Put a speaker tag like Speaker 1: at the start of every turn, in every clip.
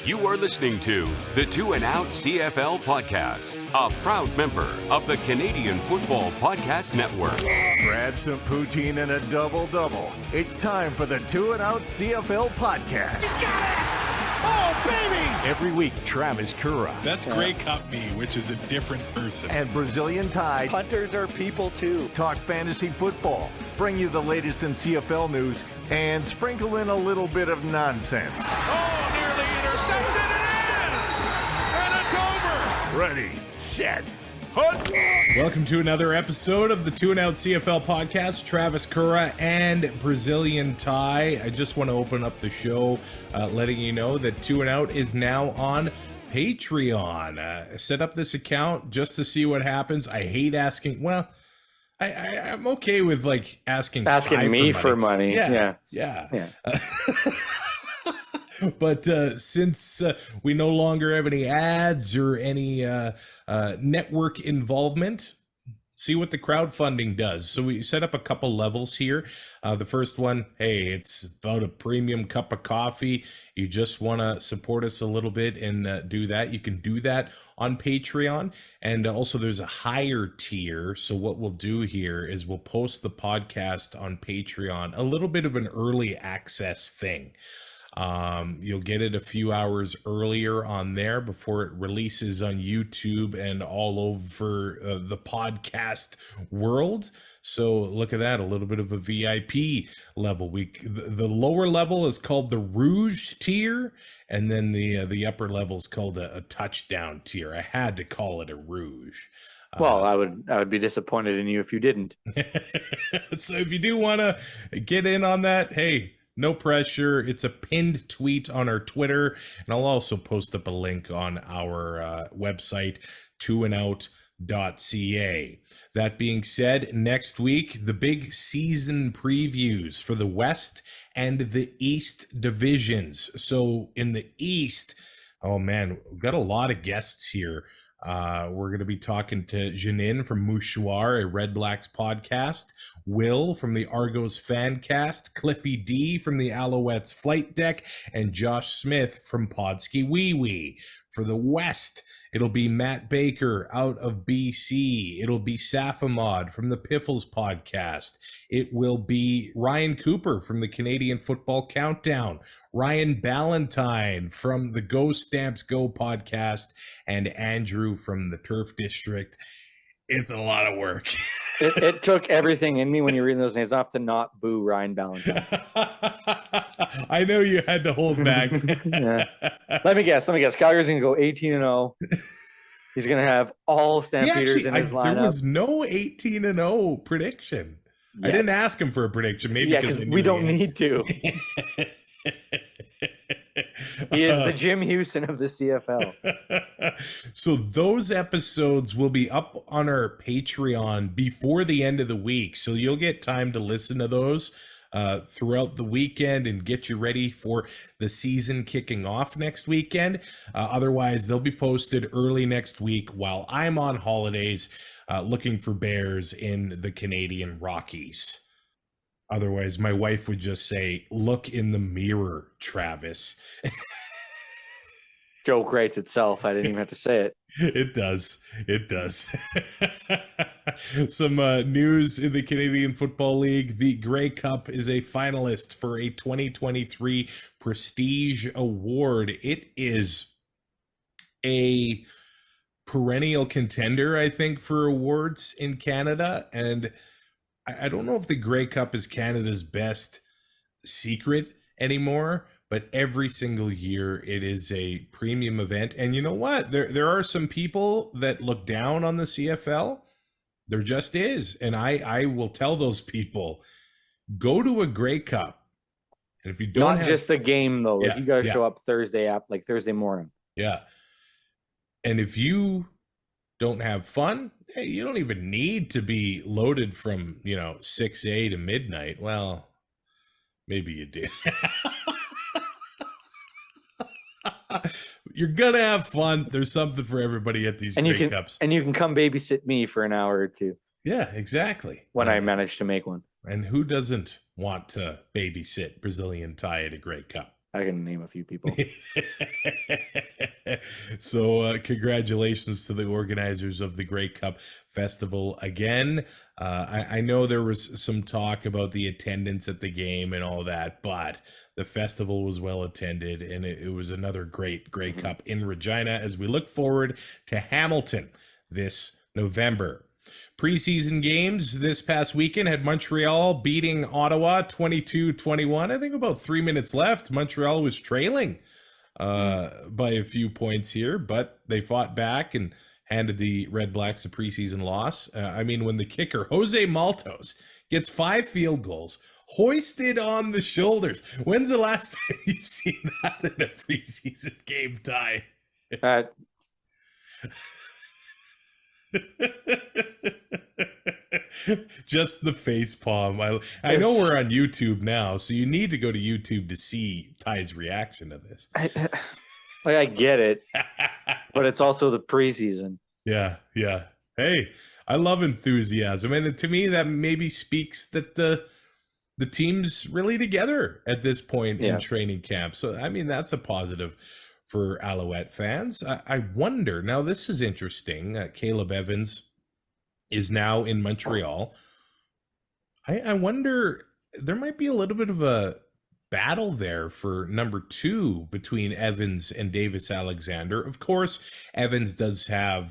Speaker 1: You are listening to the Two and Out CFL podcast, a proud member of the Canadian Football Podcast Network.
Speaker 2: Grab some poutine and a double-double. It's time for the Two and Out CFL podcast.
Speaker 3: He's got it! Oh, baby!
Speaker 2: Every week, Travis Currah.
Speaker 4: That's Grey Cup me, which is a different person.
Speaker 2: And Brazilian Ty.
Speaker 3: Punters are people too.
Speaker 2: Talk fantasy football, bring you the latest in CFL news, and sprinkle in a little bit of nonsense.
Speaker 3: Oh, nearly intercepted and it's over!
Speaker 2: Ready, set, hunt!
Speaker 4: Welcome to another episode of the Two and Out CFL podcast. Travis Currah and Brazilian Ty. I just want to open up the show letting you know that Two and Out is now on Patreon. Set up this account just to see what happens. I hate asking, well, I'm okay with like asking
Speaker 5: me for money.
Speaker 4: Yeah. But since we no longer have any ads or any network involvement, see what the crowdfunding does. So we set up a couple levels here. The first one, hey, it's about a premium cup of coffee. You just want to support us a little bit and do that. You can do that on Patreon. And also there's a higher tier. So what we'll do here is we'll post the podcast on Patreon, a little bit of an early access thing. You'll get it a few hours earlier on there before it releases on YouTube and all over the podcast world. So look at that, a little bit of a VIP level. The lower level is called the Rouge tier, and then the upper level is called a touchdown tier. I had to call it a Rouge.
Speaker 5: Well, I would be disappointed in you if you didn't.
Speaker 4: So if you do want to get in on that, hey, no pressure. It's a pinned tweet on our Twitter, and I'll also post up a link on our website, twoandout.ca. That being said, next week, the big season previews for the West and the East divisions. So in the East, oh man, we've got a lot of guests here. We're going to be talking to Janine from Mouchoir, a Red Blacks podcast, Will from the Argos Fancast, Cliffy D from the Alouettes Flight Deck, and Josh Smith from Podski Wee Wee. For the West, it'll be Matt Baker out of BC. It'll be Safamod from the Piffles podcast. It will be Ryan Cooper from the Canadian Football Countdown, Ryan Ballantyne from the Go Stamps Go podcast, and Andrew from the Turf District. It's a lot of work.
Speaker 5: It took everything in me when you're reading those names off to not boo Ryan Ballantyne.
Speaker 4: I know you had to hold back.
Speaker 5: Yeah. Let me guess. Calgary's going to go 18-0. He's going to have all Stampeders in his lineup.
Speaker 4: There was no 18-0 prediction. Yeah. I didn't ask him for a prediction. Maybe because
Speaker 5: we don't need to. He is the Jim Houston of the CFL.
Speaker 4: So those episodes will be up on our Patreon before the end of the week. So you'll get time to listen to those throughout the weekend and get you ready for the season kicking off next weekend. Otherwise, they'll be posted early next week while I'm on holidays looking for bears in the Canadian Rockies. Otherwise, my wife would just say, look in the mirror, Travis.
Speaker 5: Joke writes itself. I didn't even have to say it.
Speaker 4: It does. Some news in the Canadian Football League. The Grey Cup is a finalist for a 2023 Prestige Award. It is a perennial contender, I think, for awards in Canada. And I don't know if the Grey Cup is Canada's best secret anymore, but every single year it is a premium event. And you know what? There are some people that look down on the CFL. There just is. And I will tell those people, go to a Grey Cup. And if you don't
Speaker 5: Not just the game, though.
Speaker 4: Yeah,
Speaker 5: you got to show up Thursday morning.
Speaker 4: Yeah. And if you don't have fun, hey, you don't even need to be loaded from 6 to midnight. Well, maybe you do. You're gonna have fun. There's something for everybody at these Grey Cups,
Speaker 5: and you can come babysit me for an hour or two.
Speaker 4: Yeah, exactly.
Speaker 5: When I manage to make one.
Speaker 4: And who doesn't want to babysit Brazilian Ty at a Grey Cup?
Speaker 5: I can name a few people.
Speaker 4: So congratulations to the organizers of the Grey Cup Festival again. I know there was some talk about the attendance at the game and all that, but the festival was well attended, and it was another great Grey Cup in Regina as we look forward to Hamilton this November. Preseason games this past weekend had Montreal beating Ottawa 22-21. I think about 3 minutes left. Montreal was trailing by a few points here, but they fought back and handed the Red Blacks a preseason loss. When the kicker, Jose Maltos, gets 5 field goals, hoisted on the shoulders. When's the last time you've seen that in a preseason game, Ty? Just the face palm. I know we're on YouTube now, so you need to go to YouTube to see Ty's reaction to this.
Speaker 5: I get it, but it's also the preseason.
Speaker 4: Yeah. Hey, I love enthusiasm, and to me that maybe speaks that the team's really together at this point in training camp. So that's a positive for Alouette fans. I wonder, now this is interesting, Caleb Evans is now in Montreal. I wonder, there might be a little bit of a battle there for number 2 between Evans and Davis Alexander. Of course, Evans does have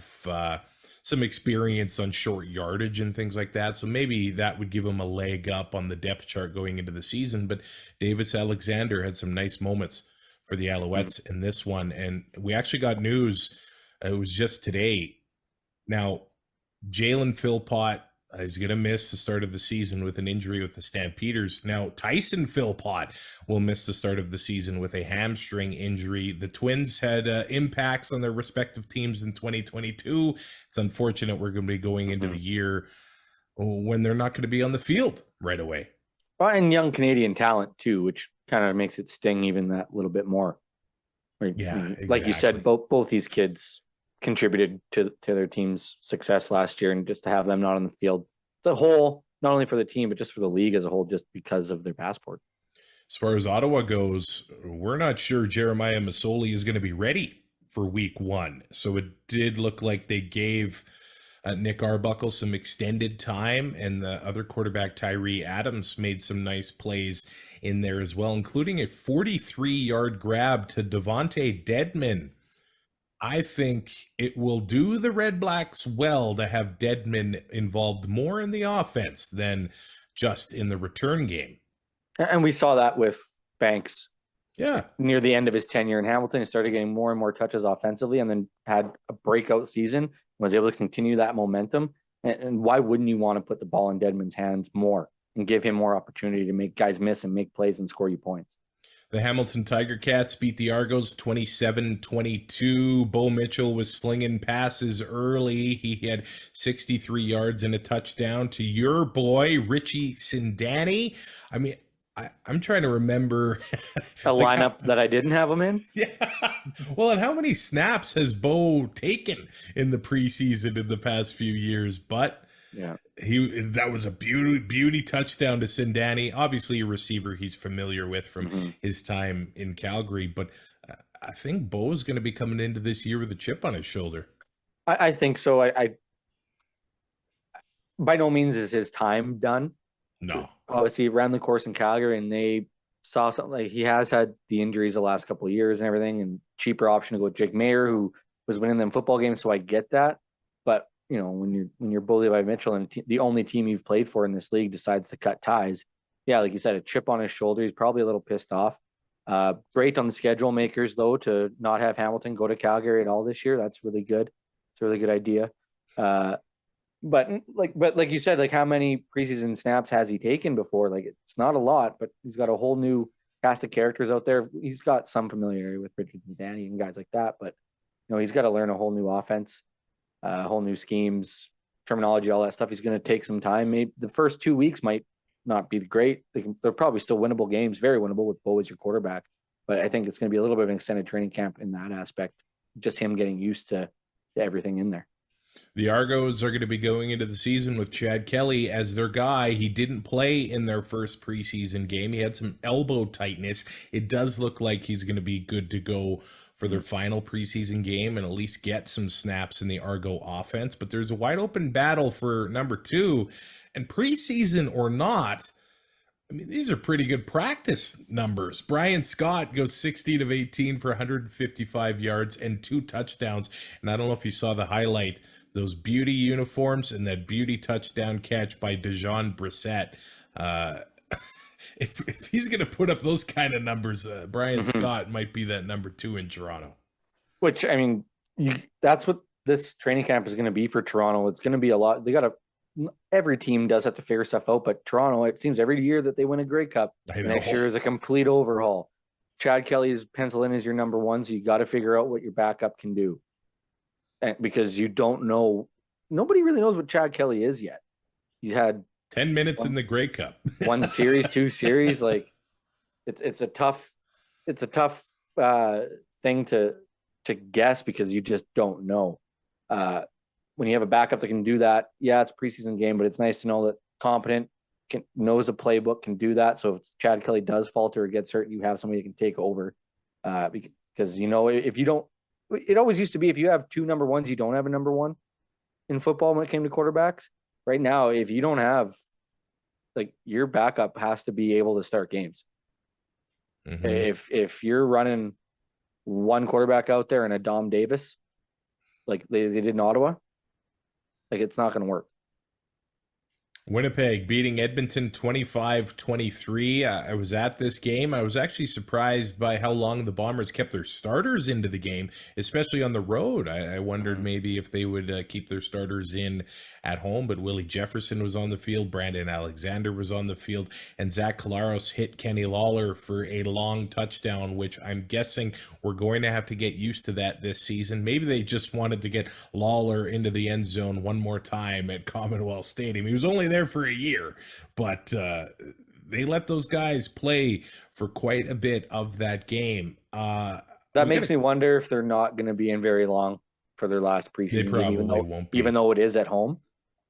Speaker 4: some experience on short yardage and things like that, so maybe that would give him a leg up on the depth chart going into the season, but Davis Alexander had some nice moments for the Alouettes in this one, and we actually got news, it was just today. Now, Jalen Philpott is going to miss the start of the season with an injury with the Stampeders. Now, Tyson Philpott will miss the start of the season with a hamstring injury. The Twins had impacts on their respective teams in 2022. It's unfortunate we're going to be going into the year when they're not going to be on the field right away.
Speaker 5: Well, and young Canadian talent, too, which kind of makes it sting even that little bit more.
Speaker 4: Exactly.
Speaker 5: Like you said, both these kids contributed to their team's success last year, and just to have them not on the field, it's a whole, not only for the team but just for the league as a whole, just because of their passport.
Speaker 4: As far as Ottawa goes, we're not sure Jeremiah Masoli is going to be ready for week 1. So it did look like they gave Nick Arbuckle some extended time, and the other quarterback, Tyree Adams, made some nice plays in there as well, including a 43-yard grab to Devontae Dedman. I think it will do the Red Blacks well to have Dedman involved more in the offense than just in the return game.
Speaker 5: And we saw that with Banks.
Speaker 4: Yeah.
Speaker 5: Near the end of his tenure in Hamilton, he started getting more and more touches offensively, and then had a breakout season and was able to continue that momentum. And why wouldn't you want to put the ball in Dedman's hands more and give him more opportunity to make guys miss and make plays and score you points?
Speaker 4: The Hamilton Tiger Cats beat the Argos 27-22. Bo Mitchell was slinging passes early. He had 63 yards and a touchdown to your boy, Richie Sindani. I'm trying to remember
Speaker 5: a lineup that I didn't have him in.
Speaker 4: Yeah. Well, and how many snaps has Bo taken in the preseason in the past few years? But
Speaker 5: yeah,
Speaker 4: that was a beauty touchdown to Sindani. Obviously, a receiver he's familiar with from his time in Calgary. But I think Bo is going to be coming into this year with a chip on his shoulder.
Speaker 5: I think so. I by no means is his time done.
Speaker 4: No.
Speaker 5: Obviously, he ran the course in Calgary, and they saw something. Like, he has had the injuries the last couple of years and everything, and cheaper option to go with Jake Mayer, who was winning them football games. So I get that, but when you're bullied by Mitchell and the only team you've played for in this league decides to cut ties, yeah, like you said, a chip on his shoulder. He's probably a little pissed off. Great on the schedule makers though to not have Hamilton go to Calgary at all this year. That's really good. It's a really good idea. But like you said, like, how many preseason snaps has he taken before? Like, it's not a lot, but he's got a whole new cast of characters out there. He's got some familiarity with Richard and Danny and guys like that, but he's got to learn a whole new offense, whole new schemes, terminology, all that stuff. He's going to take some time. Maybe the first 2 weeks might not be great. They're probably still winnable games, very winnable with Bo as your quarterback. But I think it's going to be a little bit of an extended training camp in that aspect, just him getting used to everything in there.
Speaker 4: The Argos are going to be going into the season with Chad Kelly as their guy. He didn't play in their first preseason game. He had some elbow tightness. It does look like he's going to be good to go for their final preseason game and at least get some snaps in the Argo offense. But there's a wide open battle for number 2. And preseason or not, I mean, these are pretty good practice numbers. Brian Scott goes 16 of 18 for 155 yards and 2 touchdowns. And I don't know if you saw the highlight, those beauty uniforms and that beauty touchdown catch by Dejon Brissett. If he's going to put up those kind of numbers, Brian Scott might be that number 2 in Toronto.
Speaker 5: Which, I mean, that's what this training camp is going to be for Toronto. It's going to be a lot. Every team does have to figure stuff out, but Toronto, it seems every year that they win a Grey Cup, next year is a complete overhaul. Chad Kelly is penciled in as your number 1, so you got to figure out what your backup can do. Because you don't know, nobody really knows what Chad Kelly is yet. He's had
Speaker 4: 10 minutes in the Grey Cup,
Speaker 5: 1 series, 2 series. Like it's a tough thing to guess because you just don't know. When you have a backup that can do that, yeah, it's a preseason game, but it's nice to know that competent, knows the playbook, can do that. So if Chad Kelly does falter or gets hurt, you have somebody that can take over. Because, if you don't, it always used to be if you have 2 number 1s, you don't have a number 1 in football when it came to quarterbacks. Right now, if you don't have, your backup has to be able to start games. If you're running 1 quarterback out there and a Dom Davis, like they did in Ottawa, it's not going to work.
Speaker 4: Winnipeg beating Edmonton 25-23. I was at this game. I was actually surprised by how long the Bombers kept their starters into the game, especially on the road. I wondered maybe if they would keep their starters in at home, but Willie Jefferson was on the field, Brandon Alexander was on the field, and Zach Collaros hit Kenny Lawler for a long touchdown, which I'm guessing we're going to have to get used to that this season. Maybe they just wanted to get Lawler into the end zone one more time at Commonwealth Stadium. He was only there for a year, but they let those guys play for quite a bit of that game.
Speaker 5: That makes me wonder if they're not going to be in very long for their last preseason.
Speaker 4: They probably won't be.
Speaker 5: Even though it is at home.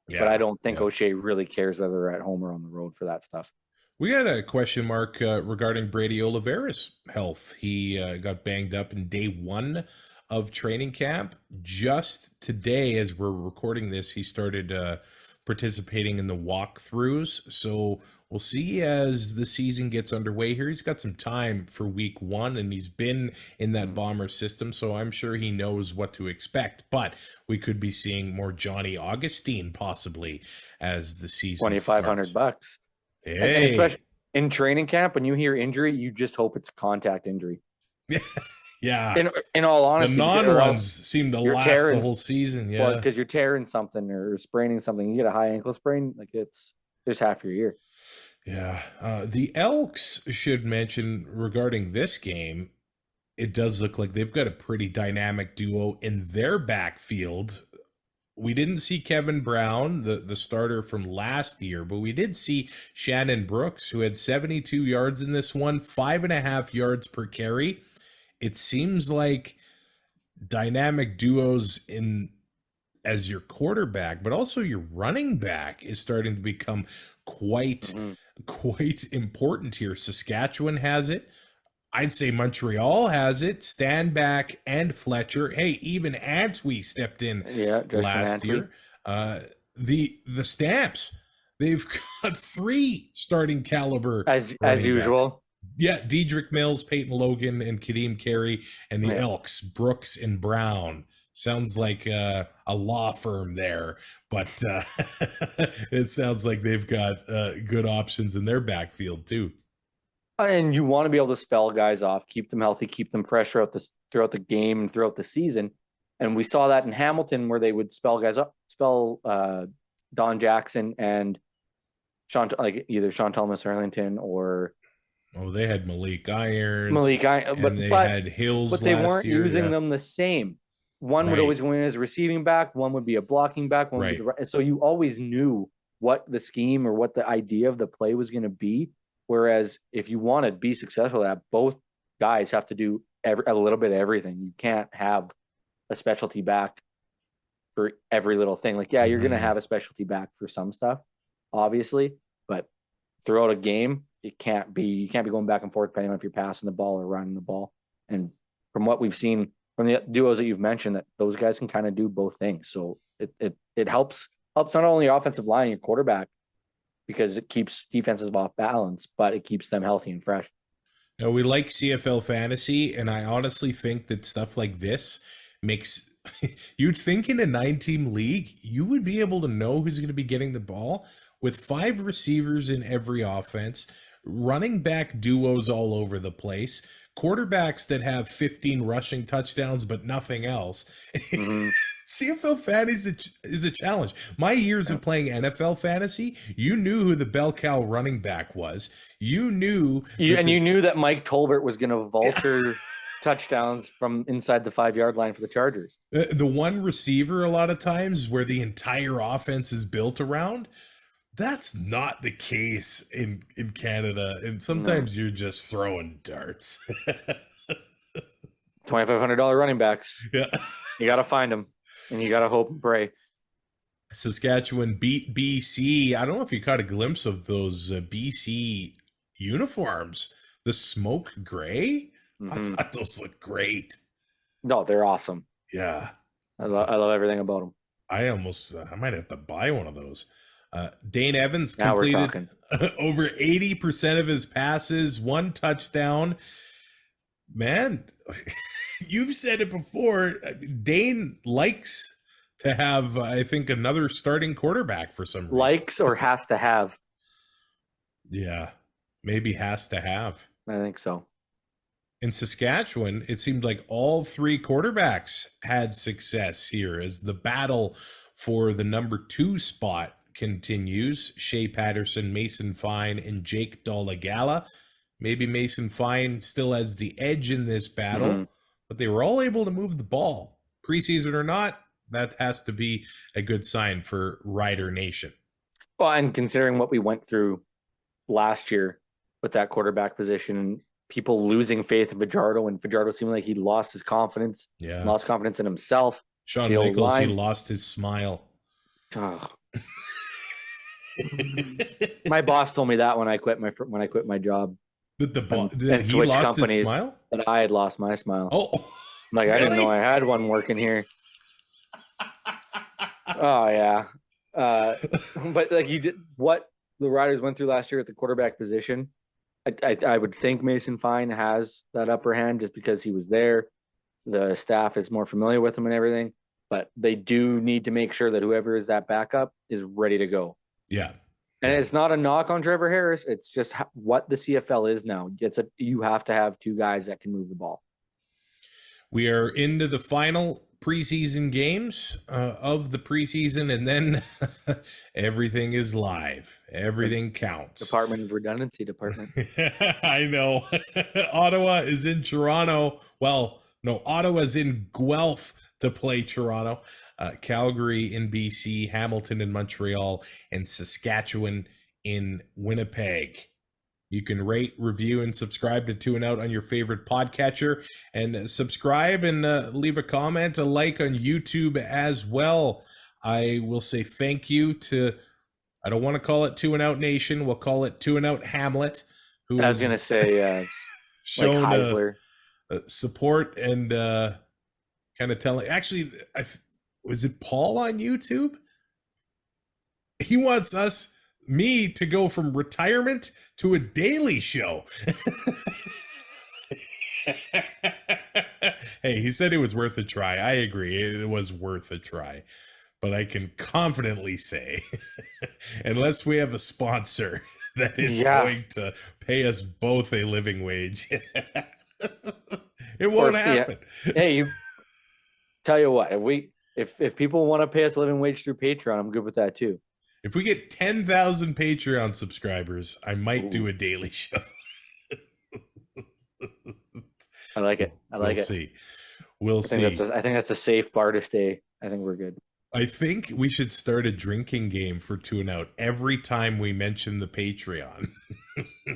Speaker 4: Yeah,
Speaker 5: but I don't think O'Shea really cares whether they're at home or on the road for that stuff.
Speaker 4: We got a question mark regarding Brady Oliveira's health. He got banged up in day 1 of training camp. Just today, as we're recording this, he started participating in the walkthroughs. So we'll see as the season gets underway here. He's got some time for week 1 and he's been in that Bomber system. So I'm sure he knows what to expect, but we could be seeing more Johnny Augustine possibly as the season
Speaker 5: $2,500.
Speaker 4: Hey.
Speaker 5: And especially in training camp, when you hear injury, you just hope it's a contact injury.
Speaker 4: Yeah.
Speaker 5: In all honesty,
Speaker 4: the non-ones seem to last the whole season. Yeah.
Speaker 5: Because you're tearing something or spraining something. You get a high ankle sprain, there's half your year.
Speaker 4: Yeah. The Elks should mention regarding this game, it does look like they've got a pretty dynamic duo in their backfield. We didn't see Kevin Brown, the starter from last year, but we did see Shannon Brooks, who had 72 yards in this one, 5.5 yards per carry. It seems like dynamic duos as your quarterback, but also your running back is starting to become quite important here. Saskatchewan has it. I'd say Montreal has it. Stanback and Fletcher. Hey, even Antwi stepped in last year. The Stamps, they've got 3 starting caliber
Speaker 5: as
Speaker 4: Backs.
Speaker 5: usual.
Speaker 4: Yeah, Dedrick Mills, Peyton Logan, and Kadeem Carey, and the Elks, Brooks and Brown. Sounds like a law firm there, but it sounds like they've got good options in their backfield too.
Speaker 5: And you want to be able to spell guys off, keep them healthy, keep them fresh throughout the game and throughout the season. And we saw that in Hamilton where they would spell guys up, Don Jackson and either Sean Thomas Arlington or.
Speaker 4: Oh, they had Malik Irons.
Speaker 5: But
Speaker 4: they had Hills.
Speaker 5: But they weren't using them the same. One would always go in as a receiving back. One would be a blocking back. So you always knew what the scheme or what the idea of the play was going to be. Whereas if you want to be successful at that, both guys have to do a little bit of everything. You can't have a specialty back for every little thing. Like, yeah, you're going to have a specialty back for some stuff, obviously, but throughout a game, you can't be going back and forth depending on if you're passing the ball or running the ball. And from what we've seen from the duos that you've mentioned, that those guys can kind of do both things. So it helps not only your offensive line, your quarterback, because it keeps defenses off balance, but it keeps them healthy and fresh.
Speaker 4: Now, we like CFL fantasy, and I honestly think that stuff like this makes you'd think in a 9-team league, you would be able to know who's going to be getting the ball with 5 receivers in every offense, running back duos all over the place, quarterbacks that have 15 rushing touchdowns, but nothing else.
Speaker 5: Mm-hmm.
Speaker 4: CFL fantasy is a challenge. My years of playing NFL fantasy, you knew who the bell cow running back was. You knew,
Speaker 5: you knew that Mike Tolbert was going to vulture touchdowns from inside the 5-yard line for the Chargers.
Speaker 4: The one receiver, a lot of times, where the entire offense is built around. That's not the case in Canada, and sometimes you're just throwing darts.
Speaker 5: $2,500 running backs.
Speaker 4: Yeah,
Speaker 5: you got to find them. And you got to hope and pray.
Speaker 4: Saskatchewan beat BC. I don't know if you caught a glimpse of those BC uniforms. The smoke gray.
Speaker 5: Mm-hmm.
Speaker 4: I thought those looked great.
Speaker 5: No, they're awesome.
Speaker 4: Yeah.
Speaker 5: I love everything about them.
Speaker 4: I might have to buy one of those. Dane Evans completed over 80% of his passes, 1 touchdown. Man, you've said it before. Dane likes to have, I think, another starting quarterback for some reason.
Speaker 5: Likes or has to have?
Speaker 4: Yeah, maybe has to have.
Speaker 5: I think so.
Speaker 4: In Saskatchewan, it seemed like all 3 quarterbacks had success here as the battle for the number 2 spot continues. Shea Patterson, Mason Fine, and Jake Dolegala. Maybe Mason Fine still has the edge in this battle, but they were all able to move the ball. Preseason or not, that has to be a good sign for Rider Nation.
Speaker 5: Well, and considering what we went through last year with that quarterback position and people losing faith in Fajardo, and Fajardo seemed like he lost his confidence, lost confidence in himself.
Speaker 4: Shawn Michaels, he lost his smile.
Speaker 5: Oh. My boss told me that when I quit my job.
Speaker 4: That he lost his smile?
Speaker 5: That I had lost my smile.
Speaker 4: Oh,
Speaker 5: like, really? I didn't know I had one working here. Oh yeah, but like you did what the Riders went through last year at the quarterback position. I would think Mason Fine has that upper hand just because he was there. The staff is more familiar with him and everything, but they do need to make sure that whoever is that backup is ready to go.
Speaker 4: Yeah.
Speaker 5: And it's not a knock on Trevor Harris. It's just what the CFL is now. You have to have 2 guys that can move the ball.
Speaker 4: We are into the final preseason games of the preseason, and then everything is live. Everything counts.
Speaker 5: Department of Redundancy Department.
Speaker 4: I know. Ottawa is in Toronto. Well, no, Ottawa's in Guelph to play Toronto. Calgary in BC, Hamilton in Montreal, and Saskatchewan in Winnipeg. You can rate, review, and subscribe to 2 and Out on your favorite podcatcher, and subscribe and leave a comment, a like on YouTube as well. I will say thank you to, I don't want to call it 2 and Out Nation. We'll call it 2 and Out Hamlet. Who
Speaker 5: I was going to say
Speaker 4: shown
Speaker 5: like Heisler.
Speaker 4: Support and kind of telling. Actually, was it Paul on YouTube? He wants me to go from retirement to a daily show. Hey, he said it was worth a try. I agree. It was worth a try. But I can confidently say, unless we have a sponsor that is going to pay us both a living wage, it won't happen.
Speaker 5: Yeah. Hey, tell you what, if people want to pay us a living wage through Patreon, I'm good with that too.
Speaker 4: If we get 10,000 Patreon subscribers, I might do a daily show.
Speaker 5: I like it.
Speaker 4: We'll see. We'll see.
Speaker 5: I think that's a safe bar to stay. I think we're good.
Speaker 4: I think we should start a drinking game for 2 and Out every time we mention the Patreon.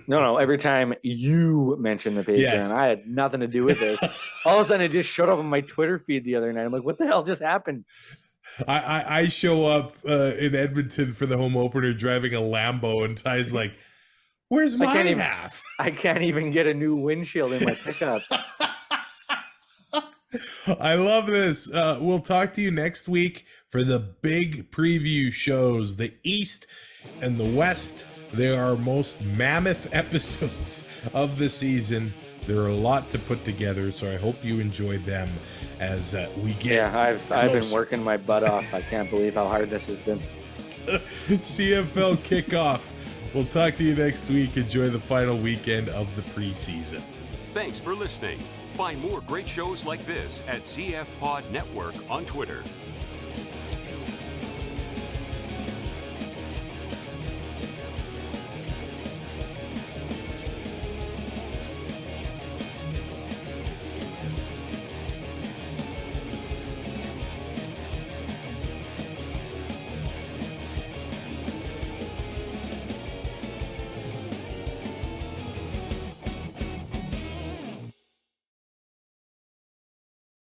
Speaker 5: No, every time you mention the Patreon. Yes. I had nothing to do with this. All of a sudden, it just showed up on my Twitter feed the other night. I'm like, what the hell just happened?
Speaker 4: I show up in Edmonton for the home opener driving a Lambo, and Ty's like, "Where's my half?"
Speaker 5: I can't even get a new windshield in my pickup.
Speaker 4: I love this. We'll talk to you next week for the big preview shows. The East and the West, they are our most mammoth episodes of the season. There are a lot to put together, so I hope you enjoy them as we get.
Speaker 5: Yeah, I've been working my butt off. I can't believe how hard this has been.
Speaker 4: CFL kickoff. We'll talk to you next week. Enjoy the final weekend of the preseason.
Speaker 1: Thanks for listening. Find more great shows like this at CF Pod Network on Twitter.